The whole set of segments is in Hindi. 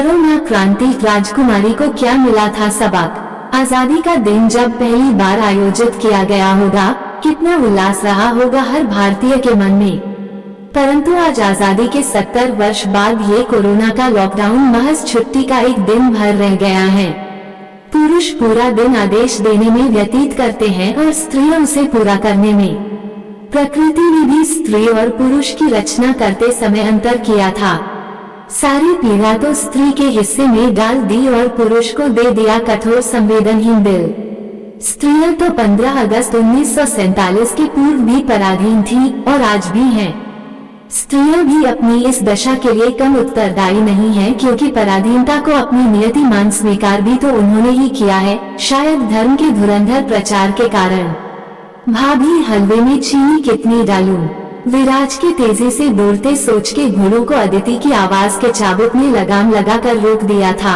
कोरोना क्रांति राजकुमारी को क्या मिला था सबक। आजादी का दिन जब पहली बार आयोजित किया गया होगा, कितना उल्लास रहा होगा हर भारतीय के मन में। परंतु आज आजादी के 70 वर्ष बाद ये कोरोना का लॉकडाउन महज छुट्टी का एक दिन भर रह गया है। पुरुष पूरा दिन आदेश देने में व्यतीत करते हैं और स्त्रियां उसे पूरा करने में। प्रकृति ने भी स्त्री और पुरुष की रचना करते समय अंतर किया था। सारी पीड़ा तो स्त्री के हिस्से में डाल दी और पुरुष को दे दिया कठोर संवेदनहीन दिल। स्त्रियां तो 15 अगस्त 1947 के पूर्व भी पराधीन थी और आज भी हैं। स्त्रियां भी अपनी इस दशा के लिए कम उत्तरदायी नहीं है, क्योंकि पराधीनता को अपनी नियति मान स्वीकार भी तो उन्होंने ही किया है, शायद धर्म के धुरंधर प्रचार के कारण। भाभी हलवे में चीनी कितनी डालूं? विराज के तेजी से दौड़ते सोच के घोड़ों को अदिति की आवाज के चाबुक ने लगाम लगाकर रोक दिया था।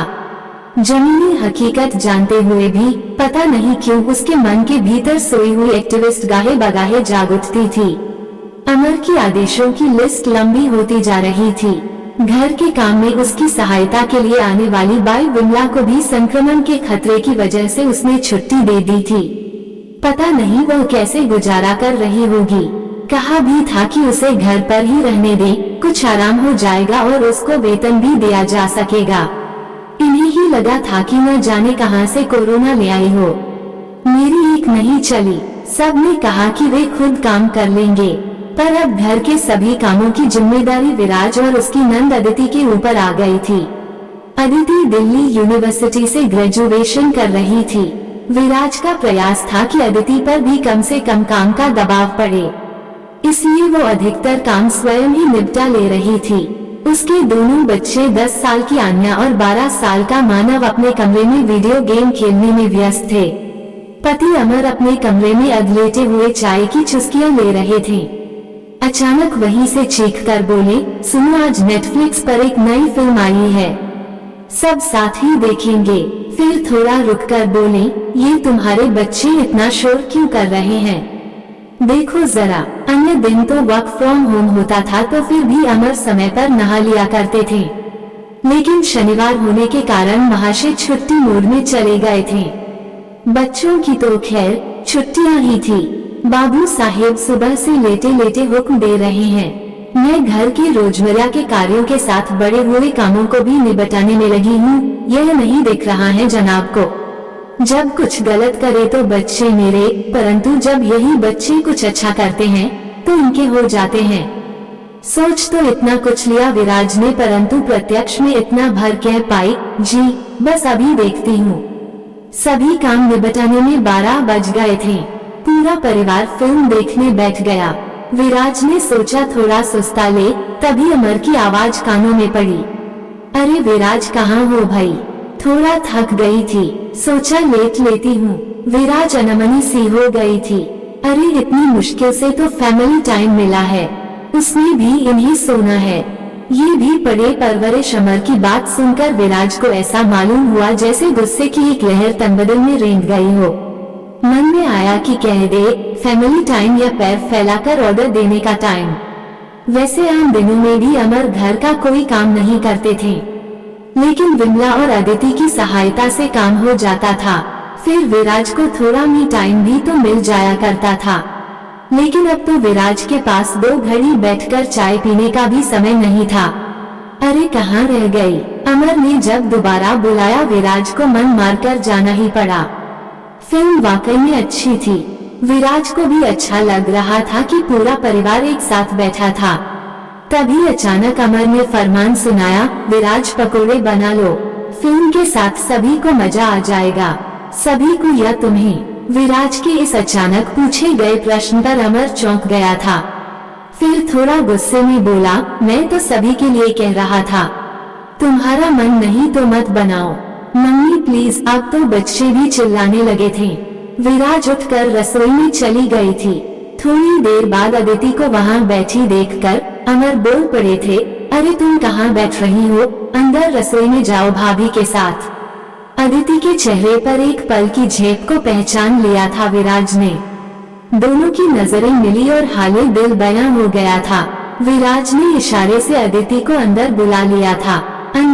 जमीनी हकीकत जानते हुए भी पता नहीं क्यों उसके मन के भीतर सोई हुई एक्टिविस्ट गाहे बगाहे जाग उठती थी। अमर की आदेशों की लिस्ट लंबी होती जा रही थी। घर के काम में उसकी सहायता के लिए आने वाली बाई विमला को भी संक्रमण के खतरे की वजह से उसने छुट्टी दे दी थी। पता नहीं वह कैसे गुजारा कर रही होगी। कहा भी था कि उसे घर पर ही रहने दे, कुछ आराम हो जाएगा और उसको वेतन भी दिया जा सकेगा। इन्हें ही लगा था कि न जाने कहां से कोरोना ले आई हो। मेरी एक नहीं चली, सब ने कहा कि वे खुद काम कर लेंगे, पर अब घर के सभी कामों की जिम्मेदारी विराज और उसकी नंद अदिति के ऊपर आ गई थी। अदिति दिल्ली यूनिवर्सिटी से ग्रेजुएशन कर रही थी। विराज का प्रयास था कि अदिति पर भी कम से कम काम का दबाव पड़े, इसलिए वो अधिकतर काम स्वयं ही निपटा ले रही थी। उसके दोनों बच्चे 10 साल की आन्या और 12 साल का मानव अपने कमरे में वीडियो गेम खेलने में व्यस्त थे। पति अमर अपने कमरे में अधलेटे हुए चाय की चुस्कियां ले रहे थे। अचानक वहीं से चीख कर बोले, सुनो, आज नेटफ्लिक्स पर एक नई फिल्म आई है, सब साथ ही देखेंगे। फिर थोड़ा रुककर बोले, ये तुम्हारे बच्चे इतना शोर क्यों कर रहे हैं? देखो जरा, अन्य दिन तो वर्क फ्रॉम होम होता था तो फिर भी अमर समय पर नहा लिया करते थे, लेकिन शनिवार होने के कारण महाशय छुट्टी मोड में चले गए थे। बच्चों की तो खैर छुट्टियां ही थी। बाबू साहेब सुबह से लेटे लेटे हुक्म दे रहे हैं। मैं घर के रोजमर्रा के कार्यों के साथ बड़े हुए कामों को भी निपटाने में लगी हूँ। यह नहीं दिख रहा है जनाब को? जब कुछ गलत करे तो बच्चे मेरे, परंतु जब यही बच्चे कुछ अच्छा करते हैं तो इनके हो जाते हैं। सोच तो इतना कुछ लिया विराज ने, परंतु प्रत्यक्ष में इतना भर कह पाई, जी बस अभी देखती हूँ। सभी काम निपटाने में 12 बज गए थे। पूरा परिवार फिल्म देखने बैठ गया। विराज ने सोचा थोड़ा सुस्ता ले, तभी अमर की आवाज कानों में पड़ी। अरे विराज, कहाँ हो भाई? थोड़ा थक गई थी, सोचा लेट लेती हूँ। विराज अनमनी सी हो गई थी। अरे इतनी मुश्किल से तो फैमिली टाइम मिला है, उसमें भी इन्हीं सोना है। ये भी पड़े परवरिश। अमर की बात सुनकर विराज को ऐसा मालूम हुआ जैसे गुस्से की एक लहर तनबदन में रेंग गई हो। मन में आया कि कह दे फैमिली टाइम या पैर फैलाकर ऑर्डर देने का टाइम। वैसे आम दिनों में भी अमर घर का कोई काम नहीं करते थे, लेकिन विमला और अदिति की सहायता से काम हो जाता था। फिर विराज को थोड़ा मी टाइम भी तो मिल जाया करता था, लेकिन अब तो विराज के पास 2 घड़ी बैठकर चाय पीने का भी समय नहीं था। अरे कहाँ रह गई? अमर ने जब दोबारा बुलाया, विराज को मन मारकर जाना ही पड़ा। फिल्म वाकई में अच्छी थी। विराज को भी अच्छा लग रहा था कि पूरा परिवार एक साथ बैठा था। तभी अचानक अमर ने फरमान सुनाया, विराज पकोड़े बना लो, फिल्म के साथ सभी को मजा आ जाएगा। सभी को या तुम्हें? विराज के इस अचानक पूछे गए प्रश्न पर अमर चौंक गया था। फिर थोड़ा गुस्से में बोला, मैं तो सभी के लिए कह रहा था, तुम्हारा मन नहीं तो मत बनाओ। Mummy please. अब तो बच्चे भी चिल्लाने लगे थे। विराज उठकर रसोई में चली गई थी। थोड़ी देर बाद अदिति को वहाँ बैठी देखकर अमर बोल पड़े थे, अरे तुम कहाँ बैठ रही हो? अंदर रसोई में जाओ भाभी के साथ। अदिति के चेहरे पर एक पल की झेप को पहचान लिया था विराज ने। दोनों की नजरें मिली और हाले दिल बयां हो गया था। विराज ने इशारे से अदिति को अंदर बुला लिया था।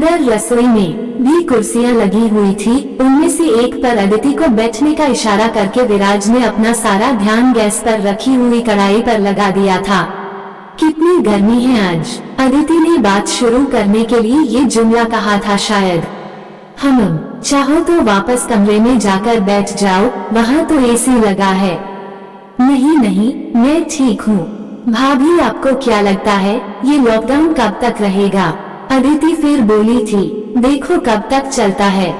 अंदर रसोई में भी कुर्सियां लगी हुई थी। उनमें से एक पर अदिति को बैठने का इशारा करके विराज ने अपना सारा ध्यान गैस पर रखी हुई कढ़ाई पर लगा दिया था। कितनी गर्मी है आज, अदिति ने बात शुरू करने के लिए ये जुमला कहा था शायद। चाहो तो वापस कमरे में जाकर बैठ जाओ, वहाँ तो एसी लगा है। नहीं नहीं, मैं ठीक हूँ। भाभी आपको क्या लगता है ये लॉकडाउन कब तक रहेगा? अदिति फिर बोली थी, देखो कब तक चलता है,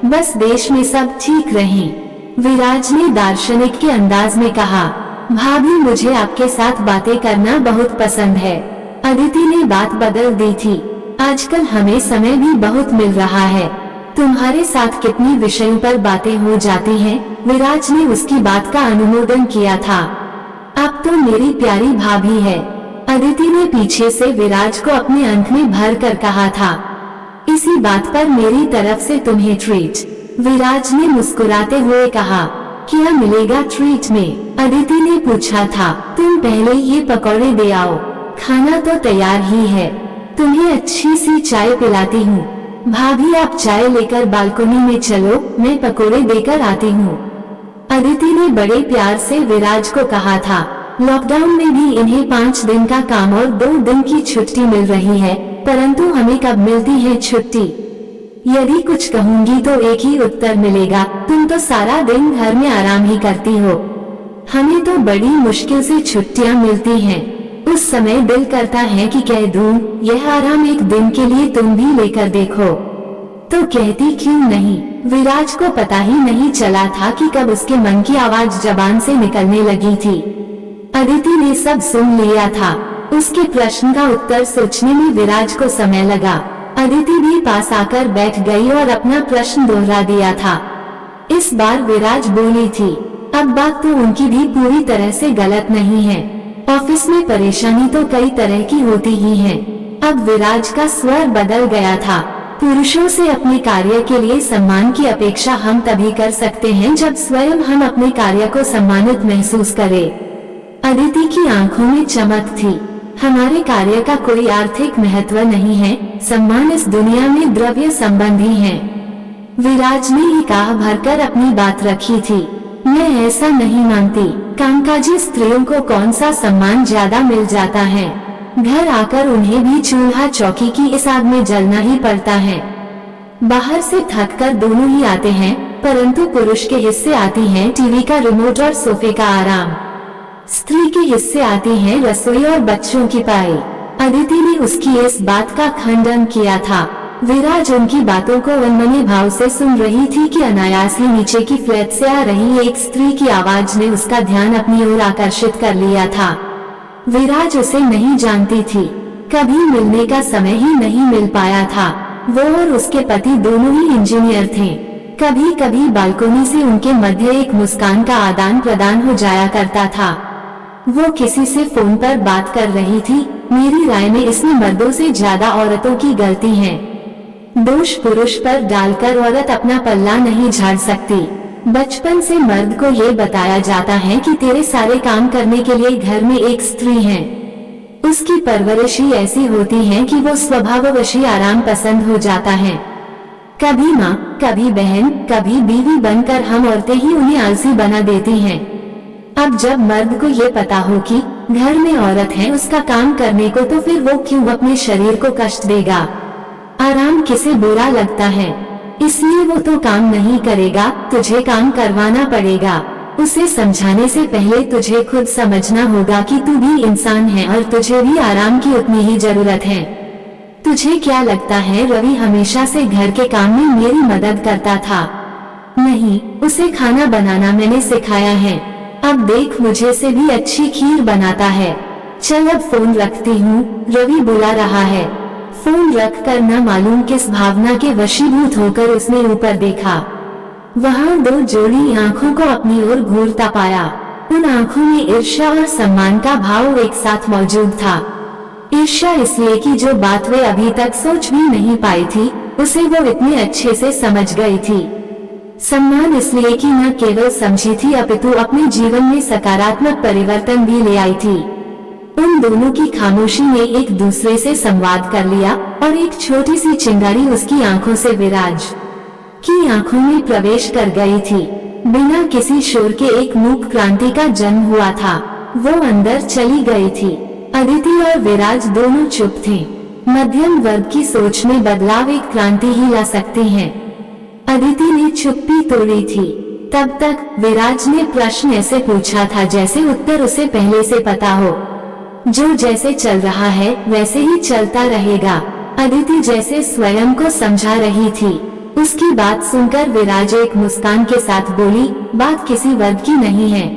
बस देश में सब ठीक रहे। विराज ने दार्शनिक के अंदाज में कहा, भाभी मुझे आपके साथ बातें करना बहुत पसंद है। अदिति ने बात बदल दी थी, आजकल हमें समय भी बहुत मिल रहा है, तुम्हारे साथ कितनी विषयों पर बातें हो जाती हैं। विराज ने उसकी बात का अनुमोदन किया था। अब तो मेरी प्यारी भाभी है, अदिति ने पीछे से विराज को अपने अंक में भर कर कहा था। इसी बात पर मेरी तरफ से तुम्हें ट्रीट, विराज ने मुस्कुराते हुए कहा। क्या मिलेगा ट्रीट में? अदिति ने पूछा था। तुम पहले ये पकौड़े दे आओ, खाना तो तैयार ही है, तुम्हें अच्छी सी चाय पिलाती हूँ। भाभी आप चाय लेकर बालकनी में चलो, मैं पकोड़े देकर आती हूँ, अदिति ने बड़े प्यार से विराज को कहा था। लॉकडाउन में भी इन्हें 5 दिन का काम और 2 दिन की छुट्टी मिल रही है, परंतु हमें कब मिलती है छुट्टी? यदि कुछ कहूँगी तो एक ही उत्तर मिलेगा, तुम तो सारा दिन घर में आराम ही करती हो। हमें तो बड़ी मुश्किल से छुट्टियाँ मिलती हैं। उस समय दिल करता है कि कह दूं, यह आराम एक दिन के लिए तुम भी लेकर देखो, तो कहती क्यों नहीं? विराज को पता ही नहीं चला था कि कब उसके मन की आवाज जबान से निकलने लगी थी। अदिति ने सब सुन लिया था। उसके प्रश्न का उत्तर सोचने में विराज को समय लगा। अदिति भी पास आकर बैठ गई और अपना प्रश्न दोहरा दिया था। इस बार विराज बोली थी, अब बात तो उनकी भी पूरी तरह से गलत नहीं है। ऑफिस में परेशानी तो कई तरह की होती ही है। अब विराज का स्वर बदल गया था। पुरुषों से अपने कार्य के लिए सम्मान की अपेक्षा हम तभी कर सकते हैं जब स्वयं हम अपने कार्य को सम्मानित महसूस करें। अदिति की आंखों में चमक थी। हमारे कार्य का कोई आर्थिक महत्व नहीं है, सम्मान इस दुनिया में द्रव्य संबंधी है। विराज ने ही कहा भरकर अपनी बात रखी थी। मैं ऐसा नहीं मानती, कामकाजी स्त्रियों को कौन सा सम्मान ज्यादा मिल जाता है। घर आकर उन्हें भी चूल्हा चौकी की इस आग में जलना ही पड़ता है। बाहर से थक कर दोनों ही आते हैं, परंतु पुरुष के हिस्से आती है टीवी का रिमोट और सोफे का आराम। स्त्री के हिस्से आती है रसोई और बच्चों की पाई। अदिति ने उसकी इस बात का खंडन किया था। विराज उनकी बातों को अनमने भाव से सुन रही थी कि अनायास ही नीचे की फ्लैट से आ रही एक स्त्री की आवाज ने उसका ध्यान अपनी ओर आकर्षित कर लिया था। विराज उसे नहीं जानती थी, कभी मिलने का समय ही नहीं मिल पाया था। वो और उसके पति दोनों ही इंजीनियर थे। कभी कभी बालकनी से उनके मध्य एक मुस्कान का आदान प्रदान हो जाया करता था। वो किसी से फोन पर बात कर रही थी। मेरी राय में इसमें मर्दों से ज्यादा औरतों की गलती है। दोष पुरुष पर डालकर औरत अपना पल्ला नहीं झाड़ सकती। बचपन से मर्द को ये बताया जाता है कि तेरे सारे काम करने के लिए घर में एक स्त्री है। उसकी परवरिश ही ऐसी होती है कि वो स्वभाववश ही आराम पसंद हो जाता है। कभी माँ, कभी बहन, कभी बीवी बनकर हम औरतें ही उन्हें आलसी बना देती हैं। अब जब मर्द को ये पता हो कि घर में औरत है उसका काम करने को, तो फिर वो क्यों अपने शरीर को कष्ट देगा? आराम किसे बुरा लगता है, इसलिए वो तो काम नहीं करेगा, तुझे काम करवाना पड़ेगा। उसे समझाने से पहले तुझे खुद समझना होगा कि तू भी इंसान है और तुझे भी आराम की उतनी ही जरूरत है। तुझे क्या लगता है रवि हमेशा से घर के काम में मेरी मदद करता था? नहीं, उसे खाना बनाना मैंने सिखाया है। अब देख मुझे से भी अच्छी खीर बनाता है। चल अब फोन रखती हूँ, रवि बुला रहा है। फोन रखकर न मालूम किस भावना के वशीभूत होकर उसने ऊपर देखा। वहाँ 2 जोड़ी आंखों को अपनी ओर घूरता पाया। उन आंखों में ईर्ष्या और सम्मान का भाव एक साथ मौजूद था। ईर्ष्या इसलिए कि जो बात वे अभी तक सोच भी नहीं पाई थी, उसे वो इतने अच्छे से समझ गई थी। सम्मान इसलिए कि न केवल समझी थी अपितु अपने जीवन में सकारात्मक परिवर्तन भी ले आई थी। उन दोनों की खामोशी ने एक दूसरे से संवाद कर लिया और एक छोटी सी चिंगारी उसकी आंखों से विराज की आंखों में प्रवेश कर गई थी। बिना किसी शोर के एक मूक क्रांति का जन्म हुआ था। वो अंदर चली गई थी। अदिति और विराज दोनों चुप थे। मध्यम वर्ग की सोच में बदलाव एक क्रांति ही ला सकती है। अदिति ने चुप्पी तोड़ी थी। तब तक विराज ने प्रश्न ऐसे पूछा था जैसे उत्तर उसे पहले से पता हो। जो जैसे चल रहा है वैसे ही चलता रहेगा। अदिति जैसे स्वयं को समझा रही थी। उसकी बात सुनकर विराज एक मुस्कान के साथ बोली, बात किसी वर्ग की नहीं है।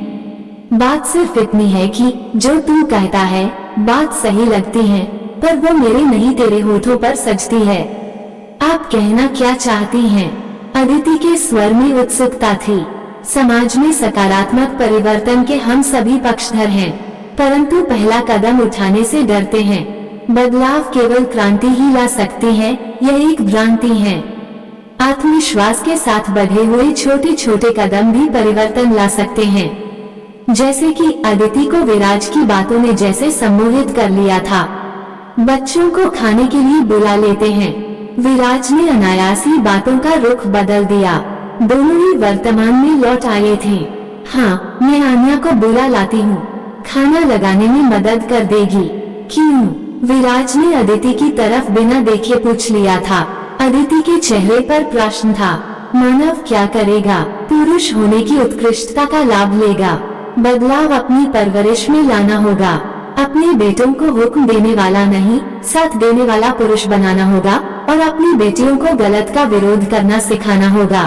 बात सिर्फ इतनी है कि जो तू कहता है बात सही लगती है, पर वो मेरे नहीं तेरे होठों पर सजती है। आप कहना क्या चाहती हैं? अदिति के स्वर में उत्सुकता थी। समाज में सकारात्मक परिवर्तन के हम सभी पक्षधर हैं, परंतु पहला कदम उठाने से डरते हैं। बदलाव केवल क्रांति ही ला सकती है, यह एक भ्रांति है। आत्मविश्वास के साथ बढ़े हुए छोटे छोटे कदम भी परिवर्तन ला सकते हैं। जैसे कि अदिति को विराज की बातों ने जैसे सम्मोहित कर लिया था। बच्चों को खाने के लिए बुला लेते हैं। विराज ने अनायास ही बातों का रुख बदल दिया। दोनों ही वर्तमान में लौट आए थे। हाँ, मैं आन्या को बुला लाती हूँ, खाना लगाने में मदद कर देगी। क्यों? विराज ने अदिति की तरफ बिना देखे पूछ लिया था। अदिति के चेहरे पर प्रश्न था। मानव क्या करेगा? पुरुष होने की उत्कृष्टता का लाभ लेगा। बदलाव अपनी परवरिश में लाना होगा। अपने बेटों को हुक्म देने वाला नहीं, साथ देने वाला पुरुष बनाना होगा और अपनी बेटियों को गलत का विरोध करना सिखाना होगा।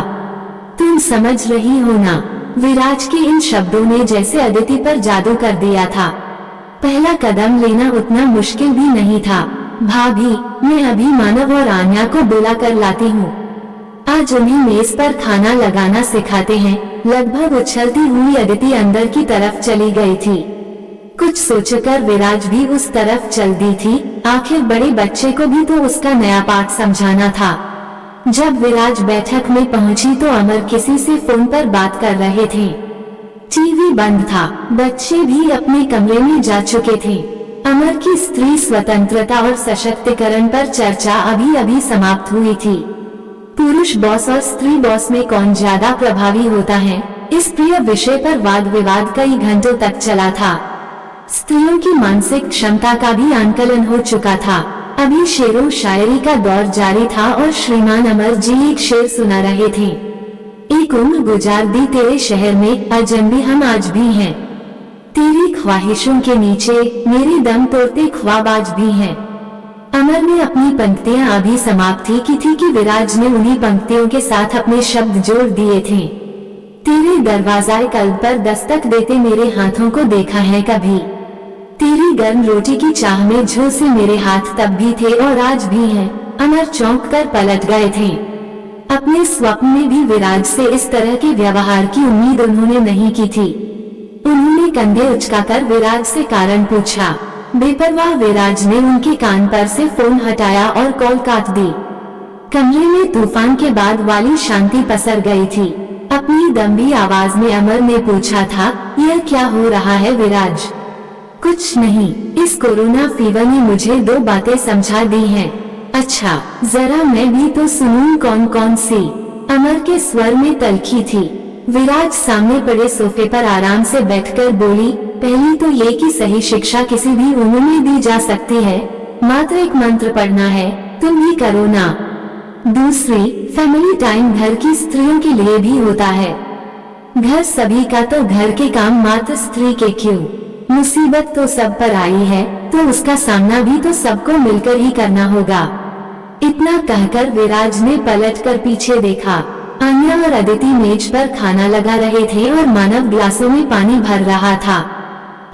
तुम समझ रही हो ना? विराज के इन शब्दों ने जैसे अदिति पर जादू कर दिया था। पहला कदम लेना उतना मुश्किल भी नहीं था। भाभी, मैं अभी मानव और आन्या को बुला कर लाती हूँ। आज उन्हें मेज पर खाना लगाना सिखाते हैं। लगभग उछलती हुई अदिति अंदर की तरफ चली गई थी। कुछ सोचकर विराज भी उस तरफ चल दी थी। आखिर बड़े बच्चे को भी तो उसका नया पाठ समझाना था। जब विराज बैठक में पहुंची तो अमर किसी से फोन पर बात कर रहे थे। टीवी बंद था। बच्चे भी अपने कमरे में जा चुके थे। अमर की स्त्री स्वतंत्रता और सशक्तिकरण पर चर्चा अभी अभी समाप्त हुई थी। पुरुष बॉस और स्त्री बॉस में कौन ज्यादा प्रभावी होता है, इस प्रिय विषय पर वाद विवाद कई घंटों तक चला था। स्त्रियों की मानसिक क्षमता का भी आंकलन हो चुका था। अभी शेरों शायरी का दौर जारी था और श्रीमान अमर जी एक शेर सुना रहे थे। एक उम्र गुजार दी तेरे शहर में, अजनबी हम आज भी हैं। तेरी ख्वाहिशों के नीचे मेरे दम तोड़ते ख्वाब आज भी हैं। अमर ने अपनी पंक्तियां अभी समाप्त ही की थी कि विराज ने उन्हीं पंक्तियों के साथ अपने शब्द जोड़ दिए थे। तेरे दरवाज़ाए कल्ब पर दस्तक देते मेरे हाथों को देखा है कभी। तेरी गर्म रोटी की चाह में झुलसे मेरे हाथ तब भी थे और आज भी हैं। अमर चौंक कर पलट गए थे। अपने स्वप्न में भी विराज से इस तरह के व्यवहार की उम्मीद उन्होंने नहीं की थी। उन्होंने कंधे उचकाकर विराज से कारण पूछा। बेपरवाह विराज ने उनके कान पर से फोन हटाया और कॉल काट दी। कमरे में तूफान के बाद वाली शांति पसर गई थी। अपनी दम्भी आवाज में अमर ने पूछा था, यह क्या हो रहा है विराज? कुछ नहीं, इस कोरोना फीवर ने मुझे दो बातें समझा दी हैं। अच्छा, जरा मैं भी तो सुनूं कौन कौन सी? अमर के स्वर में तलखी थी। विराज सामने पड़े सोफे पर आराम से बैठकर बोली, पहली तो ये कि सही शिक्षा किसी भी उम्र में दी जा सकती है, मात्र एक मंत्र पढ़ना है, तुम भी करो ना। दूसरी, फैमिली टाइम घर की स्त्रियों के लिए भी होता है। घर सभी का तो घर के काम मात्र स्त्री के क्यों? मुसीबत तो सब पर आई है तो उसका सामना भी तो सबको मिलकर ही करना होगा। इतना कहकर विराज ने पलटकर पीछे देखा। आन्या और अदिति मेज पर खाना लगा रहे थे और मानव ग्लासों में पानी भर रहा था।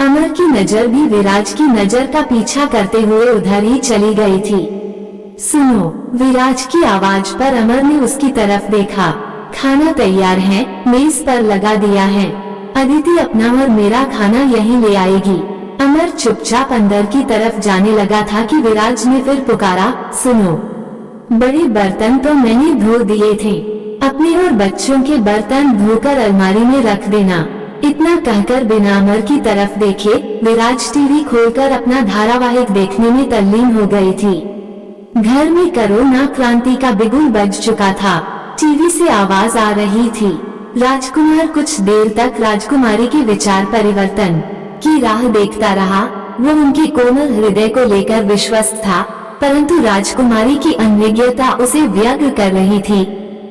अमर की नजर भी विराज की नजर का पीछा करते हुए उधर ही चली गई थी। सुनो, विराज की आवाज पर अमर ने उसकी तरफ देखा। खाना तैयार है, मेज पर लगा दिया है। अदिति अपना और मेरा खाना यहीं ले आएगी। अमर चुपचाप अंदर की तरफ जाने लगा था कि विराज ने फिर पुकारा, सुनो, बड़े बर्तन तो मैंने धो दिए थे, अपने और बच्चों के बर्तन धोकर अलमारी में रख देना। इतना कहकर बिना अमर की तरफ देखे विराज टीवी खोलकर अपना धारावाहिक देखने में तल्लीन हो गई थी। घर में कोरोना क्रांति का बिगुल बज चुका था। टीवी से आवाज आ रही थी। राजकुमार कुछ देर तक राजकुमारी के विचार परिवर्तन की राह देखता रहा। वो उनकी कोमल हृदय को लेकर विश्वस्त था, परंतु राजकुमारी की अनभिज्ञता उसे व्यग्र कर रही थी।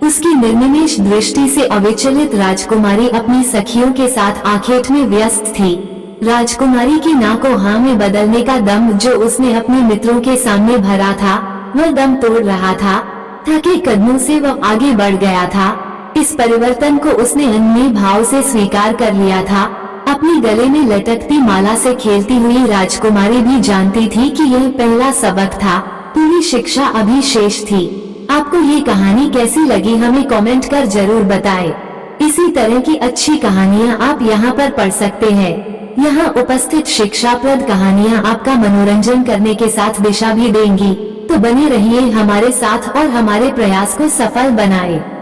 उसकी निर्निमेष दृष्टि से अविचलित राजकुमारी अपनी सखियों के साथ आखेट में व्यस्त थी। राजकुमारी की ना को हाँ में बदलने का दम जो उसने अपने मित्रों के सामने भरा था, वह दम तोड़ रहा था। थके कदमों से वह आगे बढ़ गया था। इस परिवर्तन को उसने अन्य भाव से स्वीकार कर लिया था। अपनी गले में लटकती माला से खेलती हुई राजकुमारी भी जानती थी कि यह पहला सबक था, पूरी शिक्षा अभी शेष थी। आपको ये कहानी कैसी लगी हमें कमेंट कर जरूर बताएं। इसी तरह की अच्छी कहानियाँ आप यहाँ पर पढ़ सकते हैं। यहाँ उपस्थित शिक्षाप्रद कहानियाँ आपका मनोरंजन करने के साथ दिशा भी देंगी, तो बने रहिए हमारे साथ और हमारे प्रयास को सफल बनाएं।